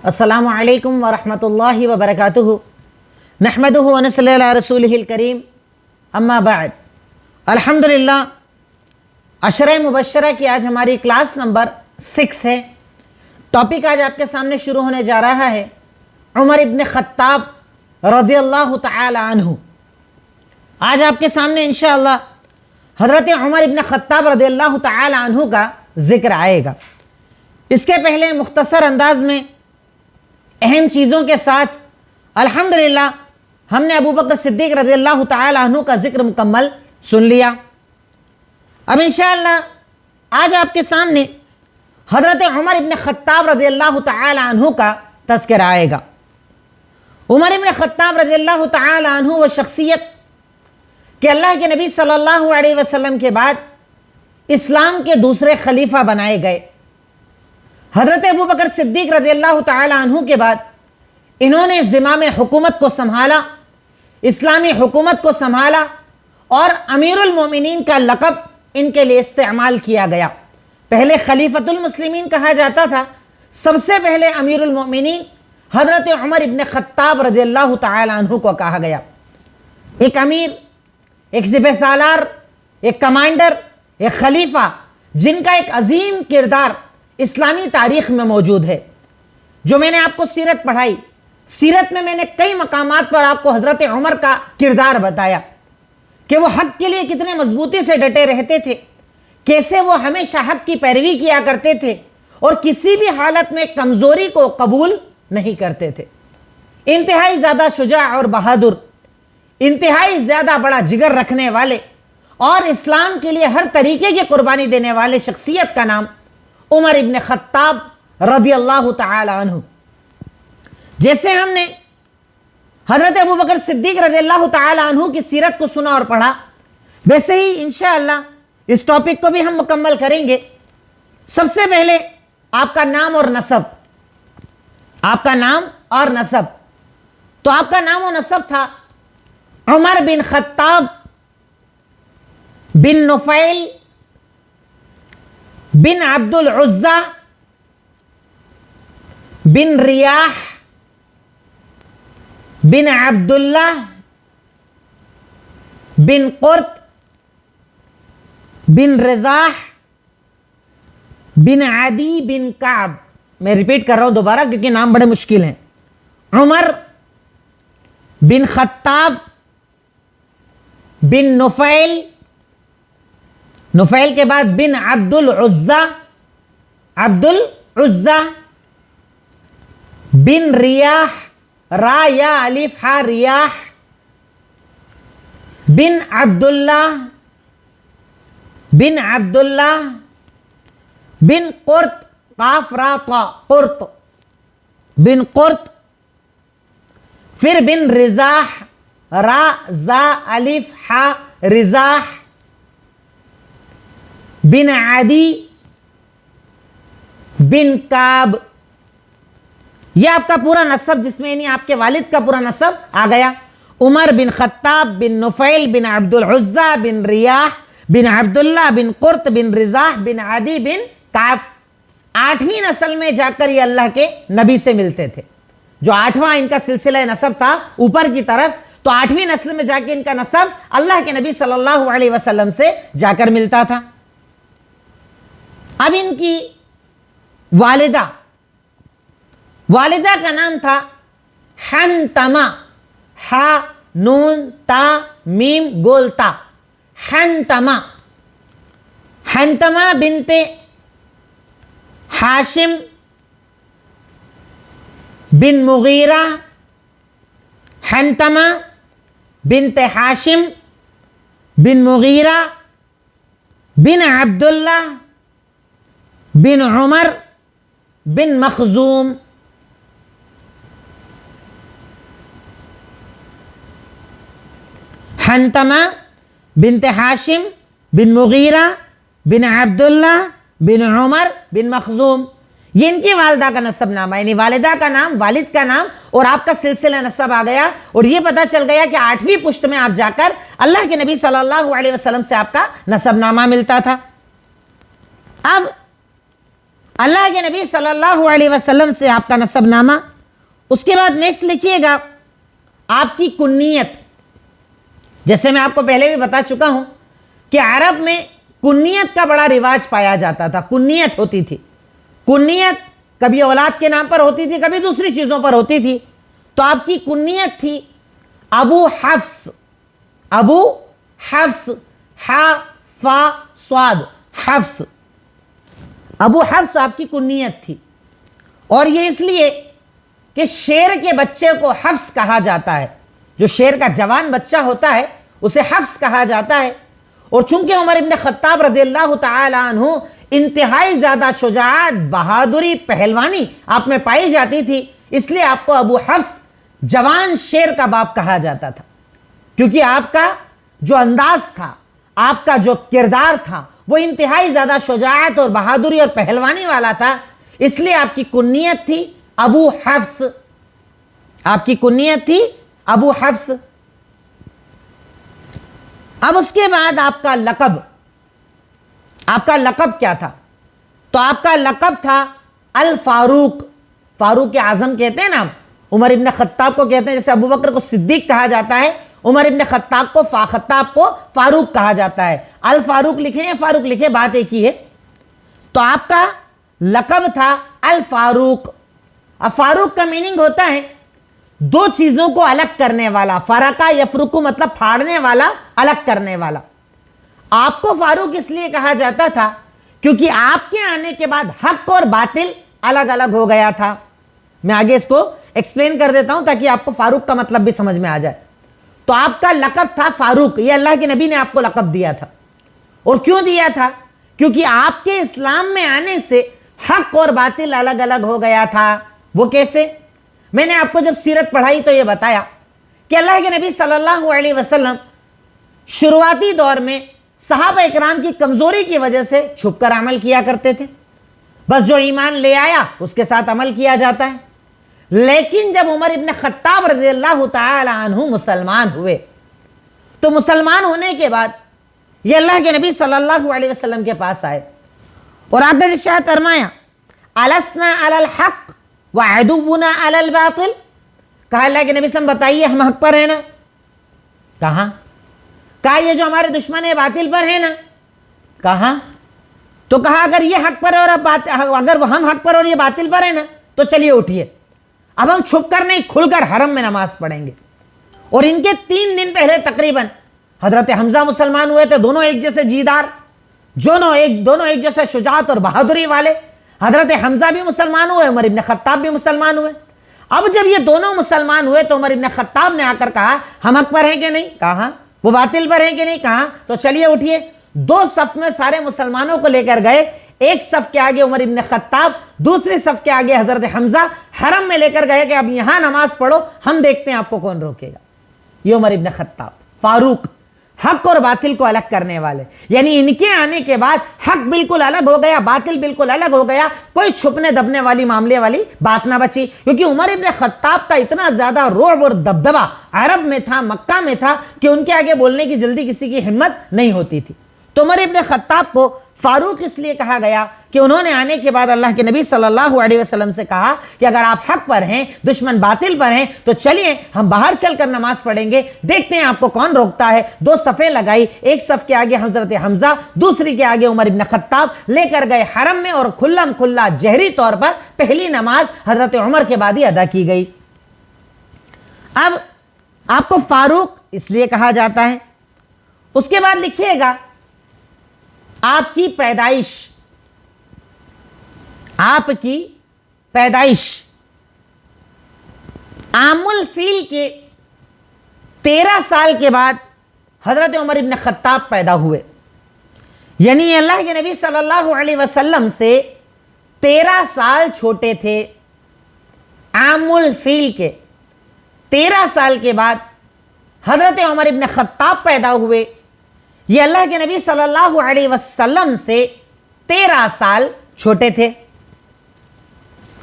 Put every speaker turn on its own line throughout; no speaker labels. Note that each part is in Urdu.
السلام علیکم ورحمۃ اللہ وبرکاتہ نحمدہ ونصلی علی رسولہ الکریم اما بعد الحمدللہ عشرہ مبشرہ کی آج ہماری کلاس نمبر 6 ہے۔ ٹاپک آج آپ کے سامنے شروع ہونے جا رہا ہے عمر ابن خطاب رضی اللہ تعالی عنہ۔ آج آپ کے سامنے انشاءاللہ حضرت عمر ابن خطاب رضی اللہ تعالی عنہ کا ذکر آئے گا۔ اس کے پہلے مختصر انداز میں اہم چیزوں کے ساتھ الحمدللہ ہم نے ابو بکر صدیق رضی اللہ تعالی عنہ کا ذکر مکمل سن لیا۔ اب انشاءاللہ آج آپ کے سامنے حضرت عمر ابن خطاب رضی اللہ تعالی عنہ کا تذکرہ آئے گا۔ عمر ابن خطاب رضی اللہ تعالی عنہ وہ شخصیت کہ اللہ کے نبی صلی اللہ علیہ وسلم کے بعد اسلام کے دوسرے خلیفہ بنائے گئے۔ حضرت ابو بکر صدیق رضی اللہ تعالی عنہ کے بعد انہوں نے زمام حکومت کو سنبھالا، اسلامی حکومت کو سنبھالا، اور امیر المومنین کا لقب ان کے لیے استعمال کیا گیا۔ پہلے خلیفۃ المسلمین کہا جاتا تھا، سب سے پہلے امیر المومنین حضرت عمر ابن خطاب رضی اللہ تعالی عنہ کو کہا گیا۔ ایک امیر، ایک سپہ سالار، ایک کمانڈر، ایک خلیفہ جن کا ایک عظیم کردار اسلامی تاریخ میں موجود ہے۔ جو میں نے آپ کو سیرت پڑھائی، سیرت میں نے کئی مقامات پر آپ کو حضرت عمر کا کردار بتایا کہ وہ حق کے لیے کتنے مضبوطی سے ڈٹے رہتے تھے، کیسے وہ ہمیشہ حق کی پیروی کیا کرتے تھے اور کسی بھی حالت میں کمزوری کو قبول نہیں کرتے تھے۔ انتہائی زیادہ شجاع اور بہادر، انتہائی زیادہ بڑا جگر رکھنے والے اور اسلام کے لیے ہر طریقے کی قربانی دینے والے شخصیت کا نام عمر ابن خطاب رضی اللہ تعالی عنہ۔ جیسے ہم نے حضرت ابو بکر صدیق رضی اللہ تعالی عنہ کی سیرت کو سنا اور پڑھا، ویسے ہی انشاءاللہ اس ٹاپک کو بھی ہم مکمل کریں گے۔ سب سے پہلے آپ کا نام اور نسب، آپ کا نام اور نسب۔ تو آپ کا نام و نسب تھا عمر بن خطاب بن نفیل بن عبد العزہ بن ریاح بن عبداللہ بن قرط بن رزاح بن عدی بن کعب۔ میں ریپیٹ کر رہا ہوں دوبارہ کیونکہ نام بڑے مشکل ہیں۔ عمر بن خطاب بن نفیل، نفیل کے بعد بن عبد العزہ، عبد العزہ بن ریاح، را یا الف ہا ریاح، بن عبداللہ بن عبداللہ بن قرط، قاف را طا قرط، بن قرط، پھر بن رزاح، را زا الف ہا رزاح، بن عدی بن کعب۔ یہ آپ کا پورا نسب، جس میں یعنی آپ کے والد کا پورا نسب آ گیا۔ عمر بن خطاب بن نفیل بن عبد العزہ بن ریاح بن عبداللہ بن قرط بن رزاح بن عدی بن کعب۔ 8ویں نسل میں جا کر یہ اللہ کے نبی سے ملتے تھے۔ جو 8واں ان کا سلسلہ نسب تھا اوپر کی طرف، تو 8ویں نسل میں جا کے ان کا نسب اللہ کے نبی صلی اللہ علیہ وسلم سے جا کر ملتا تھا۔ اب ان کی والدہ کا نام تھا حنتمہ، ہا نون تا میم گول تا، حنتمہ، حنتمہ بنت ہاشم بن مغیرہ، حنتمہ بنت ہاشم بن مغیرہ بن عبداللہ بن عمر بن مخزوم۔ حنتمہ بنت ہاشم بن مغیرہ بن عبداللہ بن عمر بن مخزوم، یہ ان کی والدہ کا نسب نامہ، یعنی والدہ کا نام، والد کا نام اور آپ کا سلسلہ نسب آ گیا، اور یہ پتہ چل گیا کہ 8ویں پشت میں آپ جا کر اللہ کے نبی صلی اللہ علیہ وسلم سے آپ کا نسب نامہ ملتا تھا۔ اب اللہ کے نبی صلی اللہ علیہ وسلم سے آپ کا نسب نامہ. اس کے بعد نیکسٹ لکھیے گا آپ کی کنیت. جیسے میں آپ کو پہلے بھی بتا چکا ہوں کہ عرب میں کنیت کا بڑا رواج پایا جاتا تھا. کنیت ہوتی تھی. کنیت کبھی اولاد کے نام پر ہوتی تھی, کبھی دوسری چیزوں پر ہوتی تھی. تو آپ کی کنیت تھی ابو حفص. ابو حفص, حا فا صاد, حفص. ابو حفص آپ کی کنیت تھی. اور یہ اس لیے کہ شیر کے بچے کو حفص کہا جاتا ہے. جو شیر کا جوان بچہ ہوتا ہے اسے حفص کہا جاتا ہے. اور چونکہ عمر ابن خطاب رضی اللہ تعالی عنہ انتہائی زیادہ شجاعت, بہادری, پہلوانی آپ میں پائی جاتی تھی, اس لیے آپ کو ابو حفص جوان شیر کا باپ کہا جاتا تھا. کیونکہ آپ کا جو انداز تھا, آپ کا جو کردار تھا, وہ انتہائی زیادہ شجاعت اور بہادری اور پہلوانی والا تھا. اس لیے آپ کی کنیت تھی ابو حفص. آپ کی کنیت تھی ابو حفص. اب اس کے بعد آپ کا لقب. آپ کا لقب کیا تھا؟ تو آپ کا لقب تھا الفاروق. فاروق اعظم کہتے ہیں نا, عمر ابن خطاب کو کہتے ہیں. جیسے ابو بکر کو صدیق کہا جاتا ہے, عمر ابن خطاب کو فاروق کہا جاتا ہے. الفاروق لکھیں یا فاروق لکھیں, بات ایک ہی ہے. تو آپ کا لقب تھا الفاروق. اب فاروق کا میننگ ہوتا ہے دو چیزوں کو الگ کرنے والا. فرقہ یفرقو مطلب پھاڑنے والا, الگ کرنے والا. آپ کو فاروق اس لیے کہا جاتا تھا کیونکہ آپ کے آنے کے بعد حق اور باطل الگ الگ ہو گیا تھا. میں آگے اس کو ایکسپلین کر دیتا ہوں تاکہ آپ کو فاروق کا مطلب بھی سمجھ میں آ جائے. تو آپ کا لقب تھا فاروق. یہ اللہ کے نبی نے آپ کو لقب دیا تھا. اور کیوں دیا تھا؟ کیونکہ آپ کے اسلام میں آنے سے حق اور باطل الگ الگ ہو گیا تھا. وہ کیسے؟ میں نے آپ کو جب سیرت پڑھائی تو یہ بتایا کہ اللہ کے نبی صلی اللہ علیہ وسلم شروعاتی دور میں صحابہ اکرام کی کمزوری کی وجہ سے چھپ کر عمل کیا کرتے تھے. بس جو ایمان لے آیا اس کے ساتھ عمل کیا جاتا ہے. لیکن جب عمر ابن خطاب رضی اللہ تعالی عنہ مسلمان ہوئے تو مسلمان ہونے کے بعد یہ اللہ کے نبی صلی اللہ علیہ وسلم کے پاس آئے اور آپ نے ارشاد فرمایا السنا علی الحق وعدونا علی الباطل. کہا اللہ کے نبی صلی اللہ علیہ وسلم بتائیے ہم حق پر ہیں نا؟ کہا یہ جو ہمارے دشمن ہے باطل پر ہے نا؟ کہا تو کہا اگر یہ حق پر ہے اور اگر ہم حق پر اور یہ باطل پر ہے نا تو چلیے اٹھیے, اب ہم چھپ کر نہیں کھل کر حرم میں نماز پڑھیں گے. اور ان کے 3 دن پہلے تقریباً حضرت حمزہ مسلمان ہوئے تھے. دونوں ایک جیسے جیدار, دونوں ایک جیسے شجاعت اور بہادری والے. حضرت حمزہ بھی مسلمان ہوئے, عمر ابن خطاب بھی مسلمان ہوئے. اب جب یہ دونوں مسلمان ہوئے تو عمر ابن خطاب نے آ کر کہا ہم حق پر ہیں کہ نہیں؟ کہا. وہ باطل پر ہیں کہ نہیں؟ کہا. تو چلیے اٹھیے. 2 صف میں سارے مسلمانوں کو لے کر گئے. ایک صف کے آگے عمر ابن خطاب, دوسری صف کے آگے حضرت حمزہ. حرم میں لے کر گئے کہ اب یہاں نماز پڑھو, ہم دیکھتے ہیں آپ کو کون روکے گا. یہ عمر ابن خطاب, فاروق, حق اور باطل کو الگ کرنے والے. یعنی ان کے آنے کے بعد حق بالکل الگ ہو گیا, باطل بالکل الگ ہو گیا. کوئی چھپنے دبنے والی معاملے والی بات نہ بچی. کیونکہ عمر ابن خطاب کا اتنا زیادہ رعب اور دبدبہ عرب میں تھا, مکہ میں تھا, کہ ان کے آگے بولنے کی جلدی کسی کی ہمت نہیں ہوتی تھی. تو عمر ابن خطاب کو فاروق اس لیے کہا گیا کہ انہوں نے آنے کے بعد اللہ کے نبی صلی اللہ علیہ وسلم سے کہا کہ اگر آپ حق پر ہیں, دشمن باطل پر ہیں, تو چلیے ہم باہر چل کر نماز پڑھیں گے, دیکھتے ہیں آپ کو کون روکتا ہے. 2 صفیں لگائی, ایک صف کے آگے حضرت حمزہ, دوسری کے آگے عمر ابن خطاب. لے کر گئے حرم میں اور کھلم کھلا جہری طور پر پہلی نماز حضرت عمر کے بعد ہی ادا کی گئی. اب آپ کو فاروق اس لیے کہا جاتا ہے. اس کے بعد لکھیے گا آپ کی پیدائش. آپ کی پیدائش عام الفیل کے 13 سال کے بعد حضرت عمر ابن خطاب پیدا ہوئے. یعنی اللہ کے نبی صلی اللہ علیہ وسلم سے 13 سال چھوٹے تھے. عام الفیل کے 13 سال کے بعد حضرت عمر ابن خطاب پیدا ہوئے. یہ اللہ کے نبی صلی اللہ علیہ وسلم سے 13 سال چھوٹے تھے.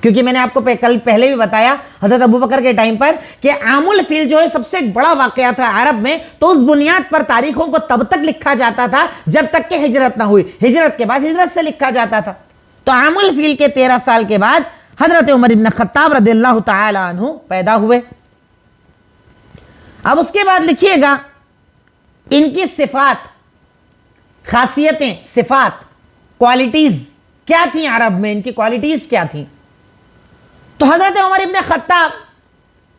کیونکہ میں نے آپ کو کل پہلے بھی بتایا حضرت ابو بکر کے ٹائم پر کہ عام الفیل جو ہے سب سے ایک بڑا واقعہ تھا عرب میں. تو اس بنیاد پر تاریخوں کو تب تک لکھا جاتا تھا جب تک کہ ہجرت نہ ہوئی. ہجرت کے بعد ہجرت سے لکھا جاتا تھا. تو عام الفیل کے 13 سال کے بعد حضرت عمر ابن خطاب رضی اللہ تعالی عنہ پیدا ہوئے۔ اب اس کے بعد لکھیے گا ان کی صفات، خاصیتیں، صفات، کوالٹیز کیا تھیں عرب میں، ان کی کوالٹیز کیا تھیں۔ تو حضرت عمر ابن خطاب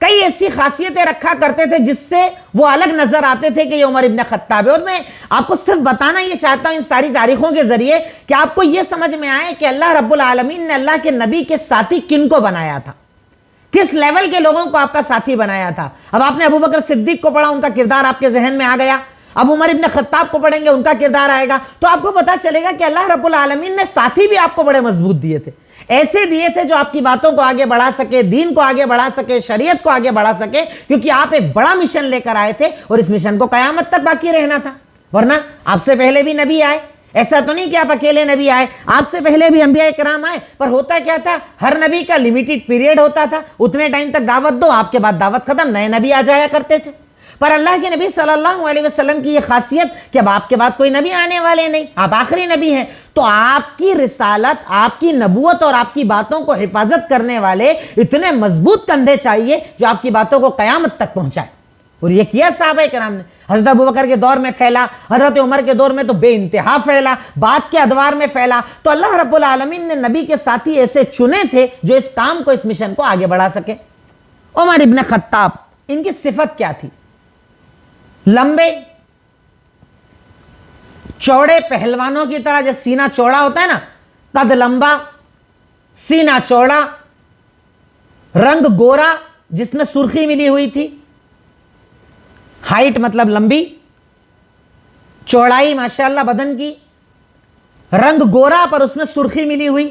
کئی ایسی خاصیتیں رکھا کرتے تھے جس سے وہ الگ نظر آتے تھے کہ یہ عمر ابن خطاب ہے۔ اور میں آپ کو صرف بتانا یہ چاہتا ہوں ان ساری تاریخوں کے ذریعے کہ آپ کو یہ سمجھ میں آئے کہ اللہ رب العالمین نے اللہ کے نبی کے ساتھی کن کو بنایا تھا، کس لیول کے لوگوں کو آپ کا ساتھی بنایا تھا۔ اب آپ نے ابو بکر صدیق کو پڑھا، ان کا کردار آپ کے ذہن میں آ گیا۔ اب عمر ابن خطاب کو پڑھیں گے، ان کا کردار آئے گا، تو آپ کو پتا چلے گا کہ اللہ رب العالمین نے ساتھی بھی آپ کو بڑے مضبوط دیے تھے، ایسے دیے تھے جو آپ کی باتوں کو آگے بڑھا سکے، دین کو آگے بڑھا سکے، شریعت کو آگے بڑھا سکے، کیونکہ آپ ایک بڑا مشن لے کر آئے تھے اور اس مشن کو قیامت تک باقی رہنا تھا۔ ورنہ آپ سے پہلے بھی نبی آئے، ایسا تو نہیں کہ آپ اکیلے نبی آئے، آپ سے پہلے بھی انبیاء کرام آئے، پر ہوتا کیا تھا، ہر نبی کا لیمیٹڈ پیریڈ ہوتا تھا، اتنے ٹائم تک دعوت دو، آپ کے بعد دعوت ختم، نئے نبی آ جایا کرتے تھے۔ پر اللہ کے نبی صلی اللہ علیہ وسلم کی یہ خاصیت کہ اب آپ کے بعد کوئی نبی آنے والے نہیں، آپ آخری نبی ہیں، تو آپ کی رسالت، آپ کی نبوت اور آپ کی باتوں کو حفاظت کرنے والے اتنے مضبوط کندھے چاہیے جو آپ کی باتوں کو قیامت تک پہنچائے۔ اور یہ کیا صحابہ کرام نے، حضرت ابوبکر کے دور میں پھیلا، حضرت عمر کے دور میں تو بے انتہا پھیلا، بعد کے ادوار میں پھیلا۔ تو اللہ رب العالمین نے نبی کے ساتھی ایسے چنے تھے جو اس کام کو، اس مشن کو آگے بڑھا سکے۔ عمر ابن خطاب، ان کی صفت کیا تھی؟ لمبے چوڑے پہلوانوں کی طرح، جیسے سینہ چوڑا ہوتا ہے نا، قد لمبا، سینہ چوڑا، رنگ گورا جس میں سرخی ملی ہوئی تھی، ہائٹ مطلب لمبی، چوڑائی ماشاءاللہ بدن کی، رنگ گورا پر اس میں سرخی ملی ہوئی،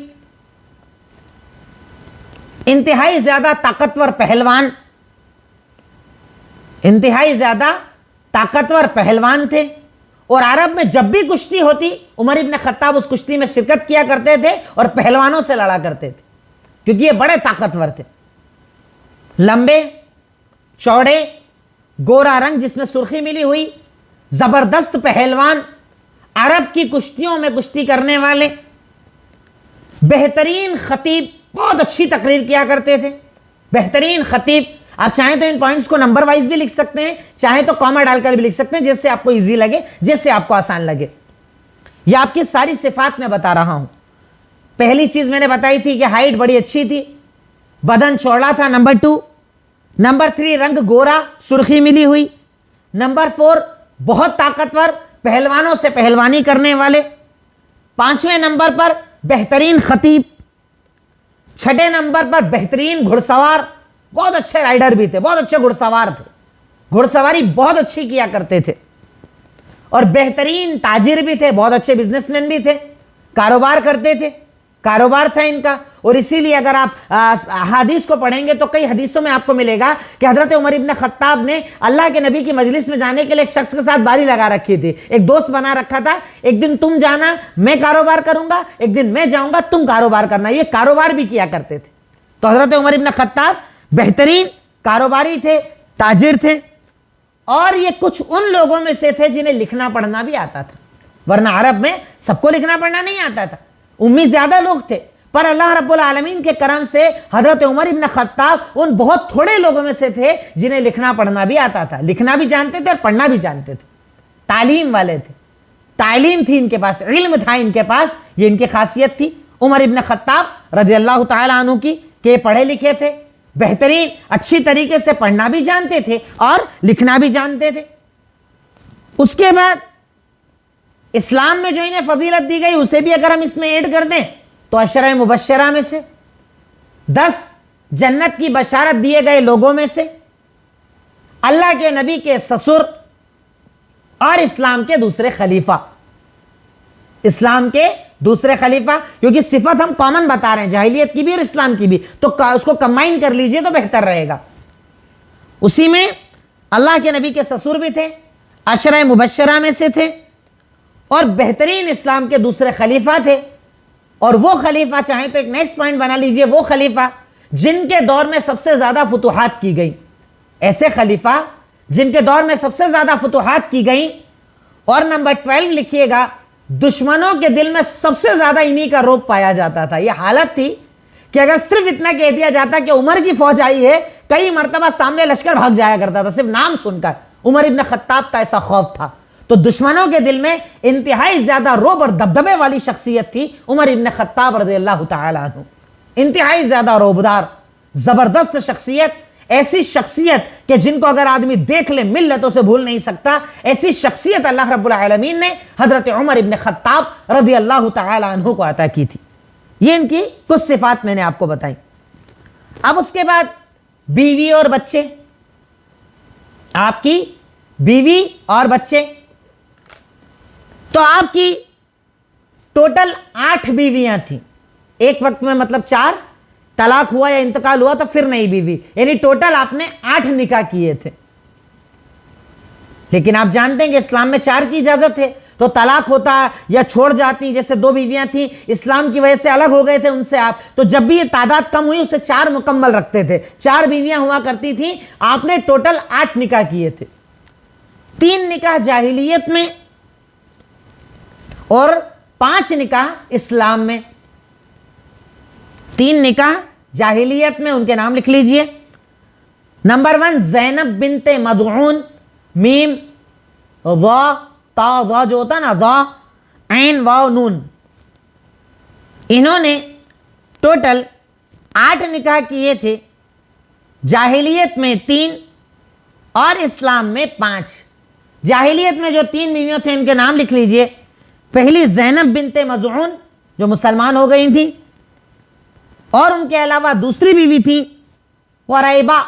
انتہائی زیادہ طاقتور پہلوان، انتہائی زیادہ طاقتور پہلوان تھے۔ اور عرب میں جب بھی کشتی ہوتی، عمر ابن خطاب اس کشتی میں شرکت کیا کرتے تھے اور پہلوانوں سے لڑا کرتے تھے، کیونکہ یہ بڑے طاقتور تھے۔ لمبے چوڑے، گورا رنگ جس میں سرخی ملی ہوئی، زبردست پہلوان، عرب کی کشتیوں میں کشتی کرنے والے، بہترین خطیب، بہت اچھی تقریر کیا کرتے تھے، بہترین خطیب۔ آپ چاہیں تو ان پوائنٹس کو نمبر وائز بھی لکھ سکتے ہیں، چاہیں تو کاما ڈال کر بھی لکھ سکتے ہیں، جس سے آپ کو ایزی لگے، جس سے آپ کو آسان لگے۔ یہ آپ کی ساری صفات میں بتا رہا ہوں۔ پہلی چیز میں نے بتائی تھی کہ ہائٹ بڑی اچھی تھی، بدن چوڑا تھا، نمبر 2۔ نمبر 3 رنگ گورا، سرخی ملی ہوئی۔ نمبر 4 بہت طاقتور، پہلوانوں سے پہلوانی کرنے والے۔ 5ویں نمبر پر بہترین خطیب۔ 6 نمبر پر بہترین گھڑ سوار، بہت اچھے رائڈر بھی تھے، بہت اچھے گھڑ سوار تھے، گھڑ سواری بہت اچھی کیا کرتے تھے۔ اور بہترین تاجر بھی تھے، بہت اچھے بزنس مین بھی تھے، کاروبار کرتے تھے، کاروبار تھا ان کا۔ اور اسی لیے اگر آپ حدیث کو پڑھیں گے تو کئی حدیثوں میں آپ کو ملے گا کہ حضرت عمر ابن خطاب نے اللہ کے نبی کی مجلس میں جانے کے لیے ایک شخص کے ساتھ باری لگا رکھی تھی، ایک دوست بنا رکھا تھا، ایک دن تم جانا میں کاروبار کروں گا، ایک دن میں جاؤں گا تم کاروبار کرنا، یہ کاروبار بھی کیا کرتے تھے۔ تو حضرت عمر ابن خطاب بہترین کاروباری تھے، تاجر تھے، اور یہ کچھ ان لوگوں میں سے تھے جنہیں لکھنا پڑھنا بھی آتا تھا، ورنہ عرب میں سب کو لکھنا پڑھنا نہیں آتا تھا، امی زیادہ لوگ تھے۔ پر اللہ رب العالمین کے کرم سے حضرت عمر ابن خطاب ان بہت تھوڑے لوگوں میں سے تھے جنہیں لکھنا پڑھنا بھی آتا تھا، لکھنا بھی جانتے تھے اور پڑھنا بھی جانتے تھے، تعلیم والے تھے، تعلیم تھی ان کے پاس، علم تھا ان کے پاس، یہ ان کی خاصیت تھی عمر ابن خطاب رضی اللہ تعالی عنہ کی، کہ پڑھے لکھے تھے، بہترین اچھی طریقے سے پڑھنا بھی جانتے تھے اور لکھنا بھی جانتے تھے۔ اس کے بعد اسلام میں جو انہیں فضیلت دی گئی اسے بھی اگر ہم اس میں ایڈ کر دیں تو عشرہ مبشرہ میں سے 10 جنت کی بشارت دیے گئے لوگوں میں سے، اللہ کے نبی کے سسر اور اسلام کے دوسرے خلیفہ، اسلام کے دوسرے خلیفہ، کیونکہ صفت ہم کامن بتا رہے ہیں جاہلیت کی بھی اور اسلام کی بھی، تو اس کو کمبائن کر لیجئے تو بہتر رہے گا۔ اسی میں اللہ کے نبی کے سسر بھی تھے، عشرہ مبشرہ میں سے تھے، اور بہترین اسلام کے دوسرے خلیفہ تھے۔ اور وہ خلیفہ، چاہیں تو ایک نیکسٹ پوائنٹ بنا لیجئے، وہ خلیفہ جن کے دور میں سب سے زیادہ فتوحات کی گئی، ایسے خلیفہ جن کے دور میں سب سے زیادہ فتوحات کی گئیں۔ اور نمبر 12 لکھیے گا، دشمنوں کے دل میں سب سے زیادہ انہی کا روب پایا جاتا تھا. یہ حالت تھی کہ اگر صرف اتنا کہہ دیا جاتا کہ عمر کی فوج آئی ہے, کئی مرتبہ سامنے لشکر بھاگ جایا کرتا تھا, صرف نام سن کر. عمر ابن خطاب کا ایسا خوف تھا. تو دشمنوں کے دل میں انتہائی زیادہ روب اور دبدبے والی شخصیت تھی عمر ابن خطاب رضی اللہ تعالی عنہ. انتہائی زیادہ روبدار, زبردست شخصیت, ایسی شخصیت کہ جن کو اگر آدمی دیکھ لے مل لے تو اسے بھول نہیں سکتا. ایسی شخصیت اللہ رب العالمین نے حضرت عمر ابن خطاب رضی اللہ تعالی عنہ کو عطا کی تھی. یہ ان کی کچھ صفات میں نے آپ کو بتائی. اب اس کے بعد بیوی اور بچے. آپ کی بیوی اور بچے, تو آپ کی ٹوٹل 8 بیویاں تھیں ایک وقت میں, مطلب 4 طلاق ہوا یا انتقال ہوا تو پھر نئی بیوی, یعنی ٹوٹل آپ نے 8 نکاح کیے تھے. لیکن آپ جانتے ہیں کہ اسلام میں 4 کی اجازت ہے, تو طلاق ہوتا یا چھوڑ جاتی, جیسے 2 بیویاں تھیں اسلام کی وجہ سے الگ ہو گئے تھے ان سے آپ, تو جب بھی یہ تعداد کم ہوئی اسے 4 مکمل رکھتے تھے. 4 بیویاں ہوا کرتی تھیں, آپ نے ٹوٹل 8 نکاح کیے تھے. 3 نکاح جاہلیت میں اور 5 نکاح اسلام میں. 3 نکاح جاہلیت میں, ان کے نام لکھ لیجئے. نمبر 1 زینب بنت مدعون, میم ضا تا ضا جو ہوتا نا, ضا عین واو نون. انہوں نے ٹوٹل 8 نکاح کیے تھے, جاہلیت میں 3 اور اسلام میں 5. جاہلیت میں جو 3 بیویاں تھیں ان کے نام لکھ لیجئے. پہلی زینب بنت مزعون جو مسلمان ہو گئی تھی, اور ان کے علاوہ دوسری بیوی تھی قریبہ,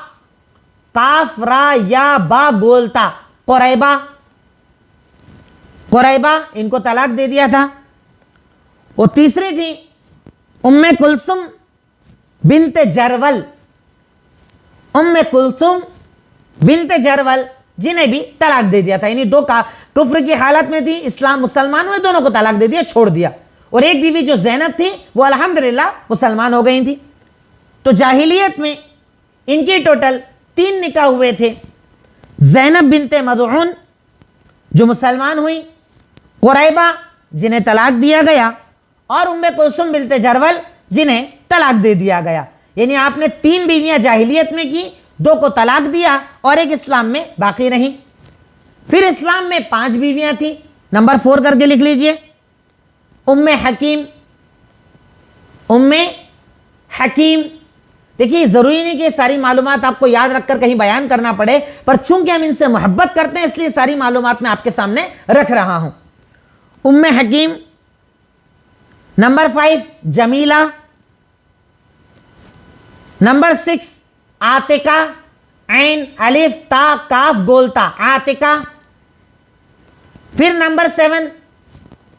کاف را یا با بولتا, قریبہ. قریبہ ان کو طلاق دے دیا تھا. وہ تیسری تھی ام کلثوم بنت جرول, ام کلثوم بنت جرول جنہیں بھی طلاق دے دیا تھا. یعنی 2 کا کفر کی حالت میں تھی, اسلام مسلمان ہوئے, دونوں کو طلاق دے دیا, چھوڑ دیا. اور ایک بیوی جو زینب تھی وہ الحمدللہ مسلمان ہو گئی تھی. تو جاہلیت میں ان کی ٹوٹل 3 نکاح ہوئے تھے. زینب بنت مدعون جو مسلمان ہوئی, قریبہ جنہیں طلاق دیا گیا, اور ام کلثوم بنت جرول جنہیں طلاق دے دیا گیا. یعنی آپ نے 3 بیویاں جاہلیت میں کی, 2 کو طلاق دیا اور ایک اسلام میں باقی رہیں. پھر اسلام میں 5 بیویاں تھیں. نمبر 4 کر کے لکھ لیجئے. ام حکیم, ام حکیم. دیکھیے ضروری نہیں کہ ساری معلومات آپ کو یاد رکھ کر کہیں بیان کرنا پڑے, پر چونکہ ہم ان سے محبت کرتے ہیں اس لیے ساری معلومات میں آپ کے سامنے رکھ رہا ہوں. ام حکیم. نمبر 5 جمیلہ. نمبر 6 عاتقہ, عین الف تا کاف گولتا, عاتقہ. پھر نمبر 7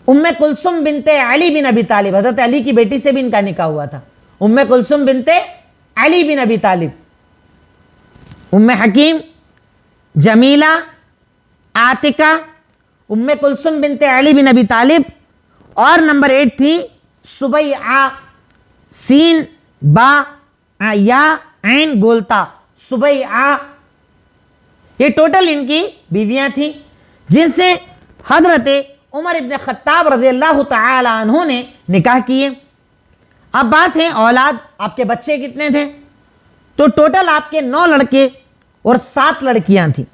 ام کلثوم بنت علی بن ابی طالب, حضرت علی کی بیٹی سے بھی ان کا نکاح ہوا تھا. ام کلثوم بنت علی بن ابی طالب. ام حکیم, جمیلہ, عاتقہ, ام کلثوم بنت علی بن ابی طالب. اور نمبر 8 تھی سبیعہ, سین با یا عین گولتا, سبیعہ. یہ ٹوٹل ان کی بیویاں تھیں جن سے حضرت عمر ابن خطاب رضی اللہ تعالی عنہ نے نکاح کیے. اب بات ہے اولاد, آپ کے بچے کتنے تھے؟ تو ٹوٹل آپ کے 9 لڑکے اور 7 لڑکیاں تھیں,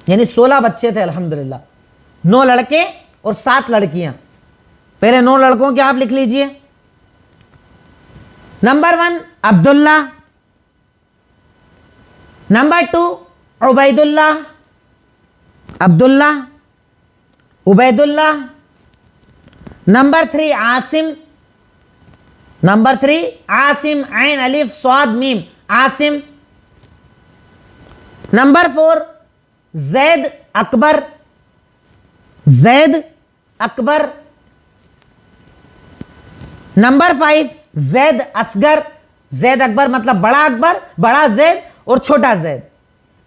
یعنی 16 بچے تھے الحمدللہ. 9 لڑکے اور 7 لڑکیاں. پہلے 9 لڑکوں کے آپ لکھ لیجئے. نمبر 1 عبداللہ. نمبر 2 عبید اللہ, عبداللہ, عبید اللہ. نمبر 3 عاصم. نمبر 3 عاصم, عین الف صاد میم, عاصم. نمبر 4 زید اکبر, زید اکبر. نمبر 5 زید اصغر, زید اکبر مطلب بڑا اکبر, بڑا زید اور چھوٹا زید.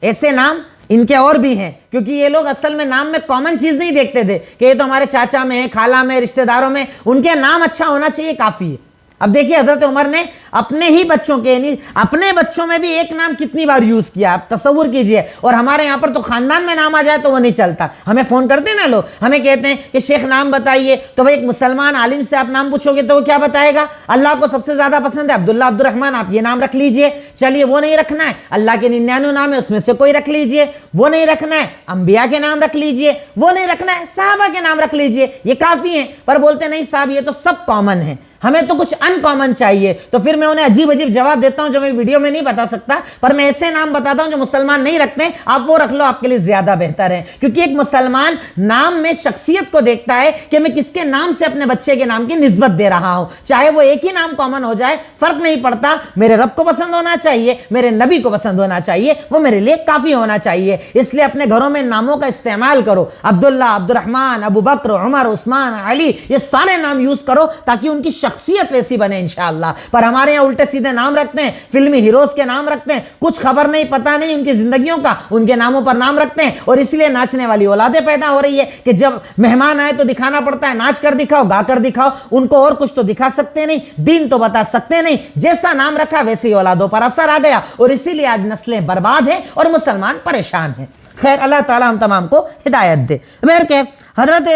ایسے نام ان کے اور بھی ہیں, کیونکہ یہ لوگ اصل میں نام میں کامن چیز نہیں دیکھتے تھے کہ یہ تو ہمارے چاچا میں, خالہ میں, رشتہ داروں میں, ان کے نام اچھا ہونا چاہیے, کافی ہے. اب دیکھیے حضرت عمر نے اپنے ہی بچوں کے یعنی اپنے بچوں میں بھی ایک نام کتنی بار یوز کیا آپ تصور کیجئے. اور ہمارے یہاں پر تو خاندان میں نام آ جائے تو وہ نہیں چلتا. ہمیں فون کرتے ہیں نا لوگ, ہمیں کہتے ہیں کہ شیخ نام بتائیے, تو بھائی ایک مسلمان عالم سے آپ نام پوچھو گے تو وہ کیا بتائے گا؟ اللہ کو سب سے زیادہ پسند ہے عبداللہ عبد الرحمن, آپ یہ نام رکھ لیجئے. چلیے وہ نہیں رکھنا ہے, اللہ کے 99 نام ہے اس میں سے کوئی رکھ لیجئے. وہ نہیں رکھنا ہے, انبیاء کے نام رکھ لیجئے. وہ نہیں رکھنا ہے, صحابہ کے نام رکھ لیجئے. یہ کافی ہیں. پر بولتے نہیں صاحب یہ تو سب کامن ہے, ہمیں تو کچھ ان کامن چاہیے. تو پھر میں انہیں عجیب عجیب جواب دیتا ہوں جو میں ویڈیو میں نہیں بتا سکتا, پر میں ایسے نام بتاتا ہوں جو مسلمان نہیں رکھتے ہیں, آپ وہ رکھ لو, آپ کے لیے زیادہ بہتر ہے. کیونکہ ایک مسلمان نام میں شخصیت کو دیکھتا ہے کہ میں کس کے نام سے اپنے بچے کے نام کی نسبت دے رہا ہوں. چاہے وہ ایک ہی نام کامن ہو جائے فرق نہیں پڑتا, میرے رب کو پسند ہونا چاہیے, میرے نبی کو پسند ہونا چاہیے, وہ میرے لیے کافی ہونا چاہیے. اس لیے اپنے گھروں میں ناموں کا استعمال کرو. عبداللہ, عبد الرحمن, ابو بکر, عمر, عثمان, علی, یہ سارے نام یوز کرو تاکہ ان کی شخصیت ویسی بنے انشاءاللہ. پر ہمارے یہاں الٹے سیدھے نام رکھتے ہیں, فلمی ہیروز کے نام رکھتے ہیں, کچھ خبر نہیں پتہ نہیں ان کی زندگیوں کا, ان کے ناموں پر نام رکھتے ہیں. اور اس لیے ناچنے والی اولادیں پیدا ہو رہی ہے کہ جب مہمان آئے تو دکھانا پڑتا ہے, ناچ کر دکھاؤ, گا کر دکھاؤ. ان کو اور کچھ تو دکھا سکتے نہیں, دین تو بتا سکتے نہیں. جیسا نام رکھا ویسے ہی اولادوں پر اثر آ گیا, اور اسی لیے آج نسلیں برباد ہیں اور مسلمان پریشان ہیں. خیر اللہ تعالیٰ ہم تمام کو ہدایت دے. بہرکیف حضرت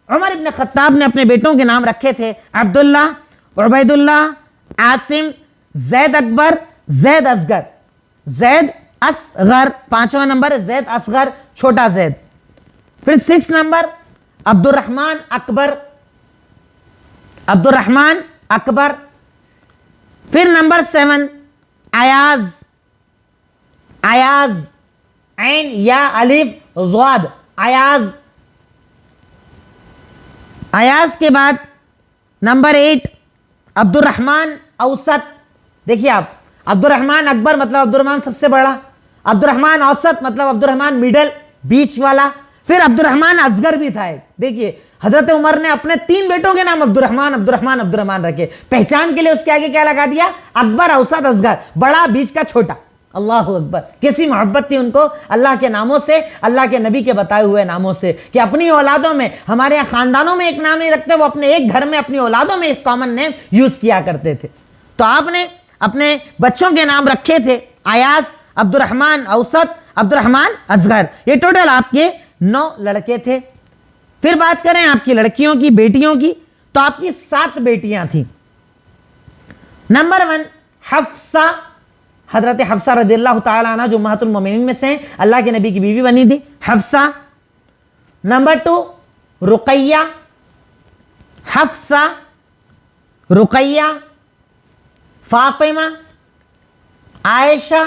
عمر ابن خطاب نے اپنے بیٹوں کے نام رکھے تھے عبداللہ, عبید اللہ, عاصم, زید اکبر, زید اصغر. زید اصغر 5واں نمبر, زید اصغر چھوٹا زید. پھر 6 نمبر عبد الرحمن اکبر, عبد الرحمن اکبر. پھر نمبر 7 ایاز, ایاز عین یا الف ضاد, ایاز. ایاز کے بعد نمبر 8 عبد الرحمن اوسط. دیکھیے آپ, عبد الرحمن اکبر مطلب عبد الرحمن سب سے بڑا, عبد الرحمن اوسط مطلب عبد الرحمن میڈل بیچ والا. پھر عبد الرحمن اصغر بھی تھا ایک. دیکھیے حضرت عمر نے اپنے 3 بیٹوں کے نام عبد الرحمن عبد الرحمن عبد الرحمن رکھے, پہچان کے لیے اس کے آگے کیا لگا دیا؟ اکبر, اوسط, اصغر, بڑا, بیچ کا چھوٹا. اللہ اکبر, کیسی محبت تھی ان کو اللہ کے ناموں سے, اللہ کے نبی کے بتائے ہوئے ناموں سے, کہ اپنی اولادوں میں, ہمارے یہاں خاندانوں میں ایک نام نہیں رکھتے, وہ اپنے ایک گھر میں اپنی اولادوں میں ایک کامن نیم یوز کیا کرتے تھے. تو آپ نے اپنے بچوں کے نام رکھے تھے ایاز, عبد الرحمن اوسط, عبد الرحمن اصغر. یہ ٹوٹل آپ کے 9 لڑکے تھے. پھر بات کریں آپ کی لڑکیوں کی, بیٹیوں کی, تو آپ کی 7 بیٹیاں تھیں. نمبر 1 حفصہ, حضرت حفصہ رضی اللہ تعالیٰ عنہ جو امہات المومنین میں سے ہیں, اللہ کے نبی کی بیوی بنی تھی حفصہ. نمبر 2 رقیہ, حفصہ, رقیہ, فاطمہ, عائشہ,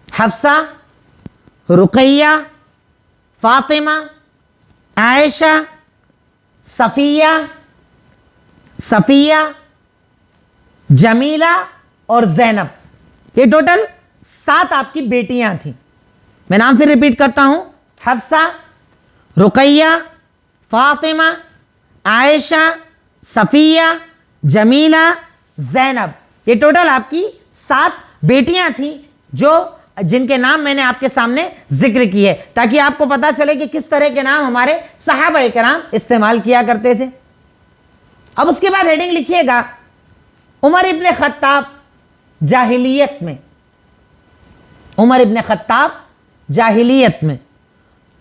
حفصہ, رقیہ, فاطمہ, عائشہ, صفیہ, صفیہ, جمیلہ اور زینب. یہ ٹوٹل 7 آپ کی بیٹیاں تھیں. میں نام پھر ریپیٹ کرتا ہوں, حفصہ, رقیہ, فاطمہ, عائشہ, صفیہ, جمیلہ, زینب. یہ ٹوٹل آپ کی 7 بیٹیاں تھیں جن کے نام میں نے آپ کے سامنے ذکر کیے, تاکہ آپ کو پتا چلے کہ کس طرح کے نام ہمارے صحابہ کرام استعمال کیا کرتے تھے. اب اس کے بعد ہیڈنگ لکھیے گا, عمر ابن خطاب جاہلیت میں. عمر ابن خطاب جاہلیت میں.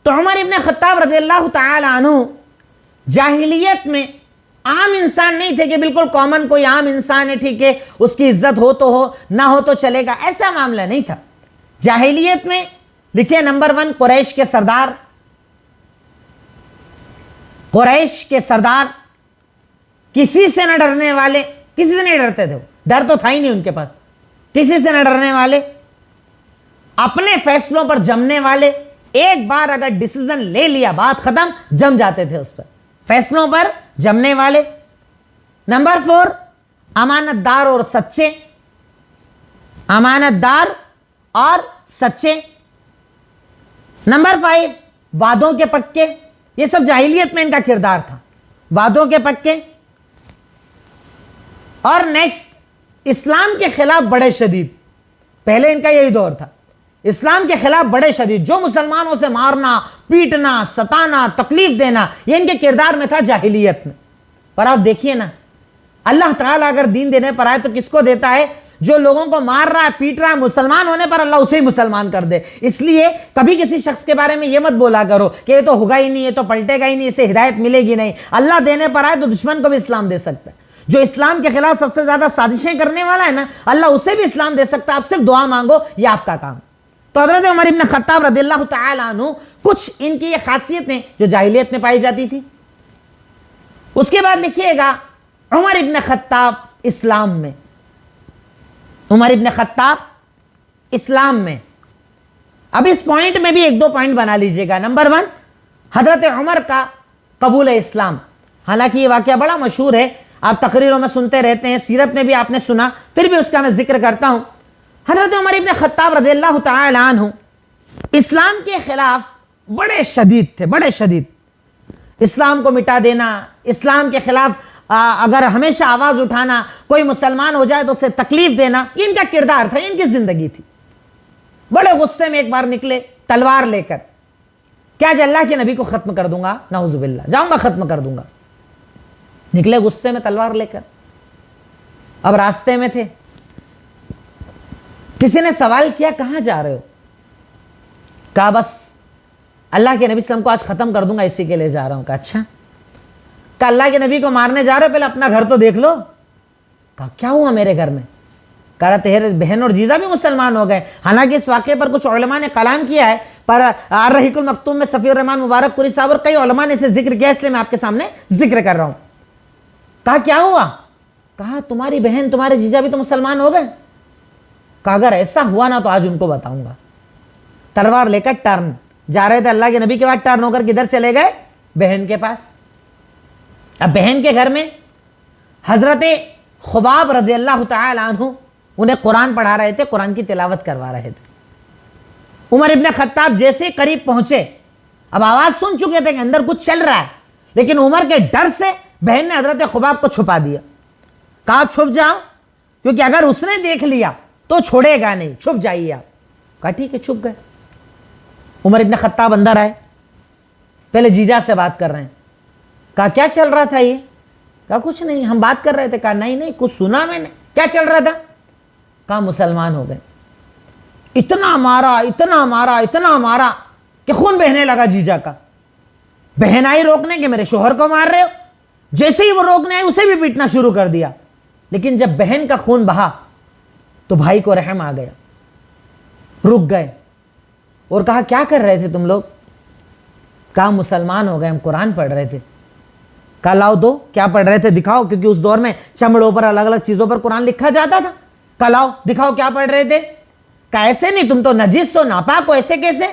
تو عمر ابن خطاب رضی اللہ تعالی عنہ جاہلیت میں عام انسان نہیں تھے کہ بالکل کامن کوئی عام انسان ہے, ٹھیک ہے, اس کی عزت ہو تو ہو, نہ ہو تو چلے گا, ایسا معاملہ نہیں تھا. جاہلیت میں لکھے نمبر 1 قریش کے سردار, قریش کے سردار, کسی سے نہ ڈرنے والے, کسی سے نہیں ڈرتے تھے, ڈر تو تھا ہی نہیں ان کے پاس, کسی سے نہ ڈرنے والے, اپنے فیصلوں پر جمنے والے, ایک بار اگر ڈیسیژن لے لیا بات ختم, جم جاتے تھے اس پر, فیصلوں پر جمنے والے. نمبر 4 امانت دار اور سچے, امانت دار اور سچے. نمبر 5 وعدوں کے پکے. یہ سب جاہلیت میں ان کا کردار تھا, وعدوں کے پکے. اور نیکسٹ اسلام کے خلاف بڑے شدید. پہلے ان کا یہی دور تھا, اسلام کے خلاف بڑے شدید, جو مسلمانوں سے مارنا, پیٹنا, ستانا, تکلیف دینا, یہ ان کے کردار میں تھا جاہلیت میں. پر آپ دیکھیے نا, اللہ تعالیٰ اگر دین دینے پر آئے تو کس کو دیتا ہے؟ جو لوگوں کو مار رہا ہے، پیٹ رہا ہے، مسلمان ہونے پر اللہ اسے ہی مسلمان کر دے۔ اس لیے کبھی کسی شخص کے بارے میں یہ مت بولا کرو کہ یہ تو ہوگا ہی نہیں، یہ تو پلٹے گا ہی نہیں، اسے ہدایت ملے گی نہیں۔ اللہ دینے پر آئے تو دشمن کو بھی اسلام دے سکتا ہے۔ جو اسلام کے خلاف سب سے زیادہ سازشیں کرنے والا ہے نا، اللہ اسے بھی اسلام دے سکتا ہے۔ آپ صرف دعا مانگو، یہ آپ کا کام۔ تو حضرت عمر ابن خطاب رضی اللہ تعالیٰ عنہ، کچھ ان کی یہ خاصیتیں جو جاہلیت میں پائی جاتی تھی۔ اس کے بعد لکھیے گا عمر ابن خطاب اسلام میں، عمر ابن خطاب اسلام میں۔ اب اس پوائنٹ میں بھی ایک دو پوائنٹ بنا لیجئے گا۔ نمبر 1، حضرت عمر کا قبول اسلام۔ حالانکہ یہ واقعہ بڑا مشہور ہے، آپ تقریروں میں سنتے رہتے ہیں، سیرت میں بھی آپ نے سنا، پھر بھی اس کا میں ذکر کرتا ہوں۔ حضرت عمر ابن خطاب رضی اللہ تعالی عنہ اسلام کے خلاف بڑے شدید تھے، بڑے شدید۔ اسلام کو مٹا دینا، اسلام کے خلاف اگر ہمیشہ آواز اٹھانا، کوئی مسلمان ہو جائے تو اسے تکلیف دینا، یہ ان کا کردار تھا، ان کی زندگی تھی۔ بڑے غصے میں ایک بار نکلے تلوار لے کر، کیا جو اللہ کے نبی کو ختم کر دوں گا، نعوذ باللہ، جاؤں گا ختم کر دوں گا۔ نکلے غصے میں تلوار لے کر، اب راستے میں تھے، کسی نے سوال کیا کہاں جا رہے ہو؟ کہا بس اللہ کے نبی صلی اللہ علیہ وسلم کو آج ختم کر دوں گا، اسی کے لیے جا رہا ہوں۔ کہا اچھا، کہا اللہ کے نبی کو مارنے جا رہے ہو، پہلے اپنا گھر تو دیکھ لو۔ کہا کیا ہوا میرے گھر میں؟ کہا تیرے بہن اور جیزا بھی مسلمان ہو گئے۔ حالانکہ اس واقعے پر کچھ علماء نے کلام کیا ہے، پر الرحیق المختوم میں صفی الرحمن مبارک پوری صاحب اور کئی علماء نے اسے ذکر کیا، اس لیے میں آپ کے سامنے ذکر کر رہا ہوں۔ کہا کیا ہوا؟ کہا تمہاری بہن تمہارے جیجا بھی تو مسلمان ہو گئے۔ کہا اگر ایسا ہوا نا تو آج ان کو بتاؤں گا۔ تلوار لے کر ٹرن جا رہے تھے اللہ کے نبی کے بعد، ٹرن ہو کر کدھر چلے گئے؟ بہن کے پاس۔ اب بہن کے گھر میں حضرت خباب رضی اللہ تعالی عنہ انہیں قرآن پڑھا رہے تھے، قرآن کی تلاوت کروا رہے تھے۔ عمر ابن خطاب جیسے قریب پہنچے، اب آواز سن چکے تھے کہ اندر کچھ چل رہا ہے، لیکن عمر کے ڈر سے بہن نے حضرت خباب کو چھپا دیا۔ کہا چھپ جاؤ، کیونکہ اگر اس نے دیکھ لیا تو چھوڑے گا نہیں، چھپ جائیے آپ۔ کہا ٹھیک ہے، چھپ گئے۔ عمر ابن خطاب اندر آئے، پہلے جیجا سے بات کر رہے ہیں۔ کہا کیا چل رہا تھا یہ؟ کہا کچھ نہیں، ہم بات کر رہے تھے۔ کہا نہیں کچھ سنا میں نے، کیا چل رہا تھا؟ کہا مسلمان ہو گئے۔ اتنا مارا اتنا مارا اتنا مارا کہ خون بہنے لگا جیجا کا۔ بہن آئی روکنے کہ میرے شوہر کو مار رہے ہو، جیسے ہی وہ روکنے آئی اسے بھی پیٹنا شروع کر دیا۔ لیکن جب بہن کا خون بہا تو بھائی کو رحم آ گیا، رک گئے اور کہا کیا کر رہے تھے تم لوگ؟ کہا مسلمان ہو گئے، ہم قرآن پڑھ رہے تھے۔ کہا لاؤ دو، کیا پڑھ رہے تھے دکھاؤ، کیونکہ اس دور میں چمڑوں پر الگ الگ چیزوں پر قرآن لکھا جاتا تھا۔ کہا لاؤ دکھاؤ کیا پڑھ رہے تھے۔ کہا ایسے نہیں، تم تو نجس ہو، ناپاک ہو، ایسے کیسے؟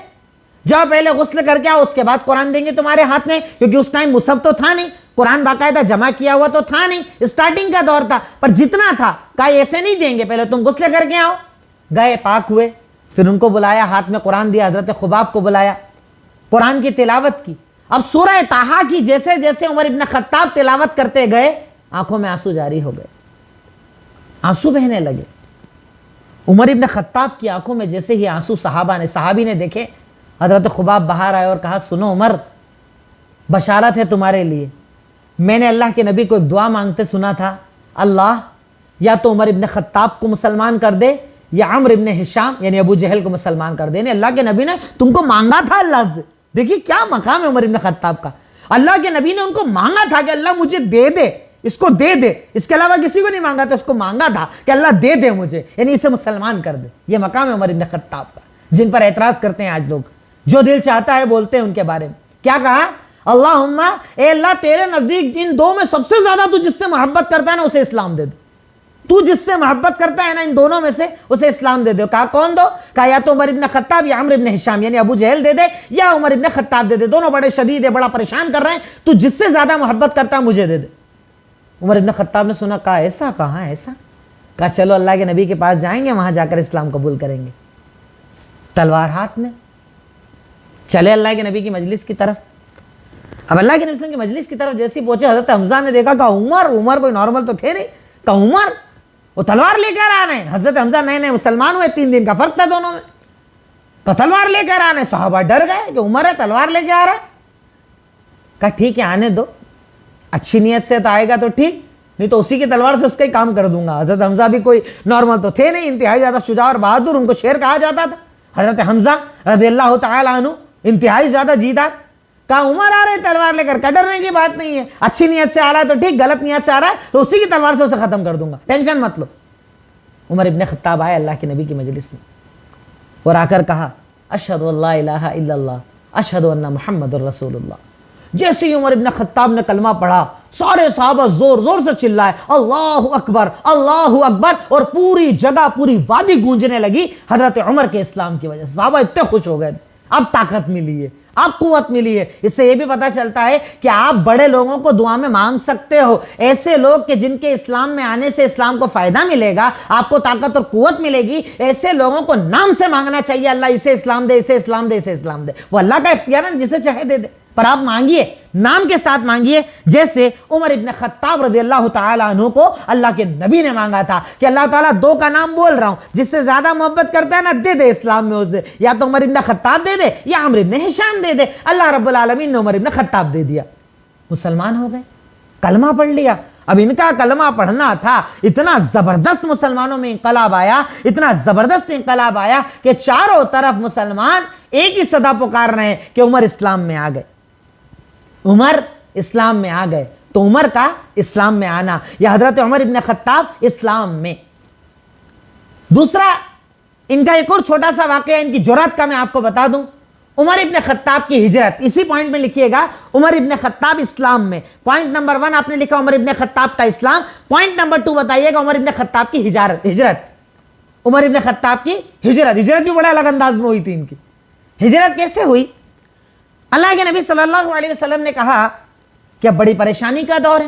جاؤ پہلے غسل کر کے آؤ، اس کے بعد قرآن دیں گے تمہارے ہاتھ میں، کیونکہ اس ٹائم مصحف تو تھا نہیں، قرآن باقاعدہ جمع کیا ہوا تو تھا نہیں، اسٹارٹنگ کا دور تھا، پر جتنا تھا کہا ایسے نہیں دیں گے، پہلے تم غسل کر کے آؤ۔ گئے، پاک ہوئے، پھر ان کو بلایا، ہاتھ میں قرآن دیا، حضرت خباب کو بلایا، قرآن کی تلاوت کی۔ اب سورہ طٰہٰ کی جیسے جیسے عمر ابن خطاب تلاوت کرتے گئے، آنکھوں میں آنسو جاری ہو گئے، آنسو بہنے لگے۔ عمر ابن خطاب کی آنکھوں میں جیسے ہی آنسو صحابی نے دیکھے، حضرت خباب باہر آئے اور کہا سنو عمر، بشارت ہے تمہارے لیے، میں نے اللہ کے نبی کو ایک دعا مانگتے سنا تھا، اللہ یا تو عمر ابن خطاب کو مسلمان کر دے یا عمرو ابن ہشام یعنی ابو جہل کو مسلمان کر دے۔ اللہ کے نبی نے تم کو مانگا تھا اللہ سے، دیکھیے کیا مقام ہے عمر ابن خطاب کا۔ اللہ کے نبی نے ان کو مانگا تھا کہ اللہ مجھے دے دے، اس کو دے دے، اس کے علاوہ کسی کو نہیں مانگا تھا، اس کو مانگا تھا کہ اللہ دے دے مجھے، یعنی اسے مسلمان کر دے۔ یہ مقام ہے عمر ابن خطاب کا، جن پر اعتراض کرتے ہیں آج لوگ، جو دل چاہتا ہے بولتے ہیں ان کے بارے میں۔ کیا کہا؟ اللہم اے اللہ تیرے نزدیک ان دو میں سب سے زیادہ تو جس سے محبت کرتا ہے نا اسے اسلام دے دے، تو جس سے محبت کرتا ہے نا ان دونوں میں سے اسے اسلام دے دے۔ کہا کون دو؟ کہا یا تو عمر ابن خطاب یا عمرو ابن ہشام یعنی ابو جہل دے دے یا عمر ابن خطاب دے دے، دونوں بڑے شدید ہے، بڑا پریشان کر رہے ہیں، تو جس سے زیادہ محبت کرتا ہے مجھے دے دے۔ عمر ابن خطاب نے سنا، کہا ایسا؟ کہاں ایسا؟ کہا چلو اللہ کے نبی کے پاس جائیں گے، وہاں جا کر اسلام قبول کریں گے۔ تلوار ہاتھ میں چلے اللہ کے نبی کی مجلس کی طرف۔ اب اللہ کے نبی کی مجلس کی طرف جیسے پہنچے، حضرت حمزہ نے دیکھا، کہا عمر کوئی نارمل تو تھے نہیں، کہا عمر وہ تلوار لے کر آ رہے ہیں۔ حضرت حمزہ نئے نئے مسلمان ہوئے، 3 دن کا فرق تھا دونوں میں، کہا تلوار لے کر آ رہے ہیں۔ صحابہ ڈر گئے کہ عمر ہے تلوار لے کے آ رہا ہے۔ کہا ٹھیک ہے آنے دو، اچھی نیت سے تو آئے گا تو ٹھیک، نہیں تو اسی کی تلوار سے اس کا ہی کام کر دوں گا. حضرت حمزہ بھی کوئی نارمل تو تھے نہیں, انتہائی زیادہ شجاع اور بہادر, ان کو شیر کہا جاتا تھا. حضرت حمزہ رضی اللہ تعالی عنہ انتہائی زیادہ جیدار. کہا عمر آ رہے تلوار لے کر, ڈرنے کی بات نہیں ہے, اچھی نیت سے آ رہا ہے تو ٹھیک, غلط نیت سے آ رہا ہے تو اسی کی تلوار سے اسے ختم کر دوں گا, ٹینشن مت لو. عمر ابن خطاب آئے اللہ کے نبی کی مجلس میں اور آ کر کہا اشہد ان لا الہ الا اللہ اشہد ان محمد الرسول اللہ. جیسے ہی عمر ابن خطاب نے کلمہ پڑھا, سارے صحابہ زور زور سے چلائے اللہ اکبر اللہ اکبر, اور پوری جگہ پوری وادی گونجنے لگی حضرت عمر کے اسلام کی وجہ سے. صحابہ اتنے خوش ہو گئے, اب طاقت ملی ہے, اب قوت ملی ہے. اس سے یہ بھی پتہ چلتا ہے کہ آپ بڑے لوگوں کو دعا میں مانگ سکتے ہو, ایسے لوگ کہ جن کے اسلام میں آنے سے اسلام کو فائدہ ملے گا, آپ کو طاقت اور قوت ملے گی, ایسے لوگوں کو نام سے مانگنا چاہیے, اللہ اسے اسلام دے, اسے اسلام دے, اسے اسلام دے. وہ اللہ کا اختیار ہے, جسے چاہے دے دے, پر آپ مانگیے, نام کے ساتھ مانگیے, جیسے عمر ابن خطاب رضی اللہ تعالی عنہ کو اللہ کے نبی نے مانگا تھا کہ اللہ تعالیٰ دو کا نام بول رہا ہوں, جس سے زیادہ محبت کرتا ہے نا دے دے اسلام میں اسے, یا تو عمر ابن خطاب دے دے یا عمرو ابن ہشام دے دے. اللہ رب العالمین نے عمر ابن خطاب دے دیا, مسلمان ہو گئے, کلمہ پڑھ لیا. اب ان کا کلمہ پڑھنا تھا, اتنا زبردست مسلمانوں میں انقلاب آیا, اتنا زبردست انقلاب آیا کہ چاروں طرف مسلمان ایک ہی صدا پکار رہے ہیں کہ عمر اسلام میں آ گئے, عمر اسلام میں آ گئے. تو عمر کا اسلام میں آنا, یا حضرت عمر ابن خطاب اسلام میں. دوسرا ان کا ایک اور چھوٹا سا واقعہ, ان کی جرات کا میں آپ کو بتا دوں. عمر ابن خطاب کی ہجرت, اسی پوائنٹ میں لکھیے گا, عمر ابن خطاب اسلام میں. پوائنٹ نمبر 1 آپ نے لکھا عمر ابن خطاب کا اسلام, پوائنٹ نمبر 2 بتائیے گا عمر ابن خطاب کی ہجرت. عمر ابن خطاب کی ہجرت بھی بڑا الگ انداز میں ہوئی تھی. ان کی ہجرت کیسے ہوئی؟ اللہ کے نبی صلی اللہ علیہ وسلم نے کہا کہ اب بڑی پریشانی کا دور ہے,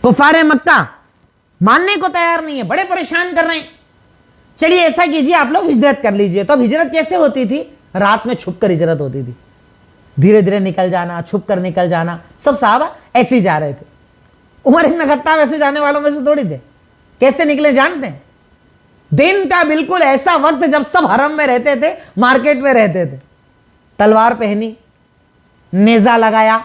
کفار مکہ ماننے کو تیار نہیں ہے, بڑے پریشان کر رہے ہیں, چلیے ایسا کیجیے آپ لوگ ہجرت کر لیجئے. تو اب ہجرت کیسے ہوتی تھی؟ رات میں چھپ کر ہجرت ہوتی تھی, دھیرے دھیرے نکل جانا, چھپ کر نکل جانا. سب صحابہ ایسے ہی جا رہے تھے. عمر ابن خطاب ایسے جانے والوں میں سے تھوڑی تھے. کیسے نکلے جانتے ہیں؟ دن کا بالکل ایسا وقت جب سب حرم میں رہتے تھے, مارکیٹ میں رہتے تھے, تلوار پہنی, نیزہ لگایا,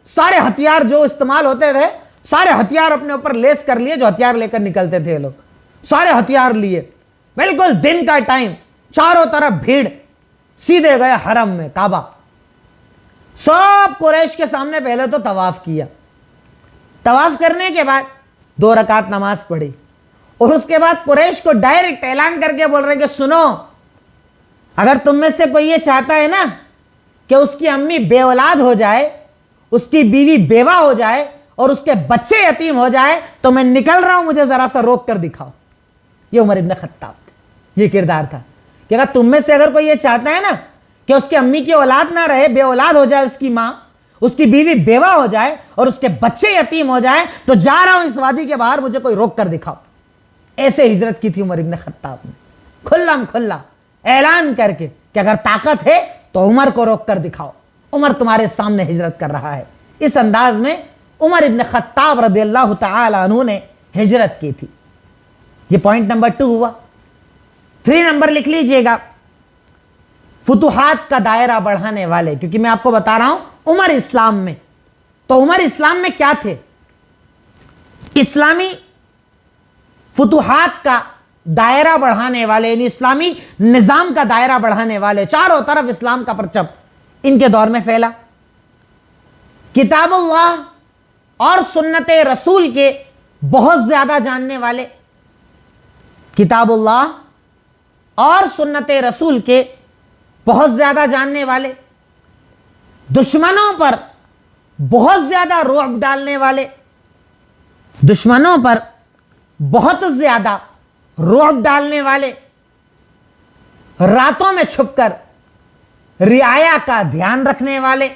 سارے ہتھیار جو استعمال ہوتے تھے سارے ہتھیار اپنے اوپر لیس کر لیے, جو ہتھیار لے کر نکلتے تھے لوگ, سارے ہتھیار لیے, بالکل دن کا ٹائم, چاروں طرف بھیڑ, سیدھے گئے حرم میں کعبہ. سب قریش کے سامنے پہلے تو طواف کیا, طواف کرنے کے بعد 2 رکعت نماز پڑھی, اور اس کے بعد قریش کو ڈائریکٹ اعلان کر کے بول رہے کہ سنو, اگر تم میں سے کوئی یہ چاہتا ہے نا کہ اس کی امی بے اولاد ہو جائے, اس کی بیوی بیوہ ہو جائے, اور اس کے بچے یتیم ہو جائے, تو میں نکل رہا ہوں, مجھے ذرا سا روک کر دکھاؤ. یہ عمر ابن خطاب تھے, یہ کردار تھا کہ اگر تم میں سے اگر کوئی یہ چاہتا ہے نا کہ اس کی امی کی اولاد نہ رہے, بے اولاد ہو جائے اس کی ماں, اس کی بیوی بیوہ ہو جائے, اور اس کے بچے یتیم ہو جائے, تو جا رہا ہوں اس وادی کے باہر, مجھے کوئی روک کر دکھاؤ. ایسے ہجرت کی تھی عمر ابن خطاب نے, کھلم کھلا اعلان کر کے کہ اگر طاقت ہے تو عمر کو روک کر دکھاؤ, عمر تمہارے سامنے ہجرت کر رہا ہے. اس انداز میں عمر ابن خطاب رضی اللہ تعالی عنہ نے ہجرت کی تھی. یہ پوائنٹ نمبر 2 ہوا. 3 نمبر لکھ لیجئے گا, فتوحات کا دائرہ بڑھانے والے, کیونکہ میں آپ کو بتا رہا ہوں عمر اسلام میں. تو عمر اسلام میں کیا تھے؟ اسلامی فتوحات کا دائرہ بڑھانے والے, یعنی اسلامی نظام کا دائرہ بڑھانے والے. چاروں طرف اسلام کا پرچم ان کے دور میں پھیلا. کتاب اللہ اور سنت رسول کے بہت زیادہ جاننے والے, کتاب اللہ اور سنت رسول کے بہت زیادہ جاننے والے, دشمنوں پر بہت زیادہ رعب ڈالنے والے, دشمنوں پر بہت زیادہ رعب ڈالنے والے, راتوں میں چھپ کر رعایا کا دھیان رکھنے والے,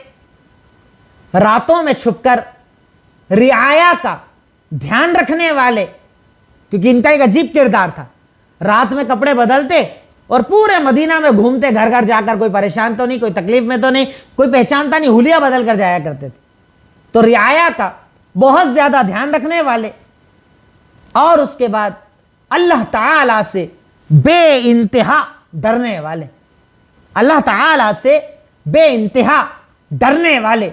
راتوں میں چھپ کر رعایا کا دھیان رکھنے والے. کیونکہ ان کا ایک عجیب کردار تھا, رات میں کپڑے بدلتے اور پورے مدینہ میں گھومتے, گھر گھر جا کر, کوئی پریشان تو نہیں, کوئی تکلیف میں تو نہیں, کوئی پہچانتا نہیں, حلیہ بدل کر جایا کرتے تھے. تو رعایا کا بہت زیادہ دھیان رکھنے والے, اور اس کے بعد اللہ تعالی سے بے انتہا ڈرنے والے, اللہ تعالی سے بے انتہا ڈرنے والے.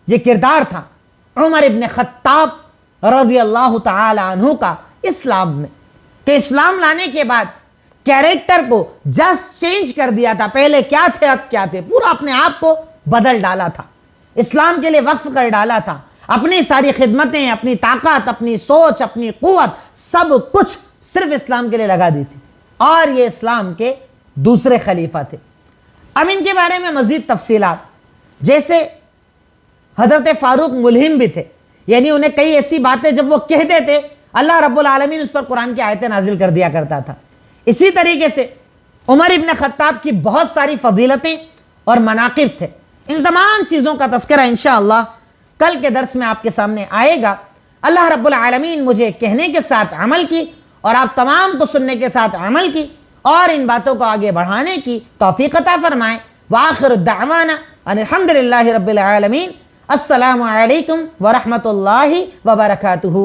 یہ کردار تھا عمر ابن خطاب رضی اللہ تعالی عنہ کا اسلام میں، کہ اسلام لانے کے بعد کیریکٹر کو جسٹ چینج کر دیا تھا، پہلے کیا تھے اب کیا تھے، پورا اپنے آپ کو بدل ڈالا تھا، اسلام کے لیے وقف کر ڈالا تھا، اپنی ساری خدمتیں، اپنی طاقت، اپنی سوچ، اپنی قوت، سب کچھ صرف اسلام کے لیے لگا دی تھی، اور یہ اسلام کے دوسرے خلیفہ تھے۔ اب ان کے بارے میں مزید تفصیلات، جیسے حضرت فاروق ملہم بھی تھے، یعنی انہیں کئی ایسی باتیں جب وہ کہتے تھے اللہ رب العالمین اس پر قرآن کی آیتیں نازل کر دیا کرتا تھا۔ اسی طریقے سے عمر ابن خطاب کی بہت ساری فضیلتیں اور مناقب تھے۔ ان تمام چیزوں کا تذکرہ انشاءاللہ کل کے درس میں آپ کے سامنے آئے گا۔ اللہ رب العالمین مجھے کہنے کے ساتھ عمل کی اور آپ تمام کو سننے کے ساتھ عمل کی اور ان باتوں کو آگے بڑھانے کی توفیق عطا فرمائے۔ وآخر الدعوانا ان الحمدللہ رب العالمین۔ السلام علیکم ورحمۃ اللہ وبرکاتہ۔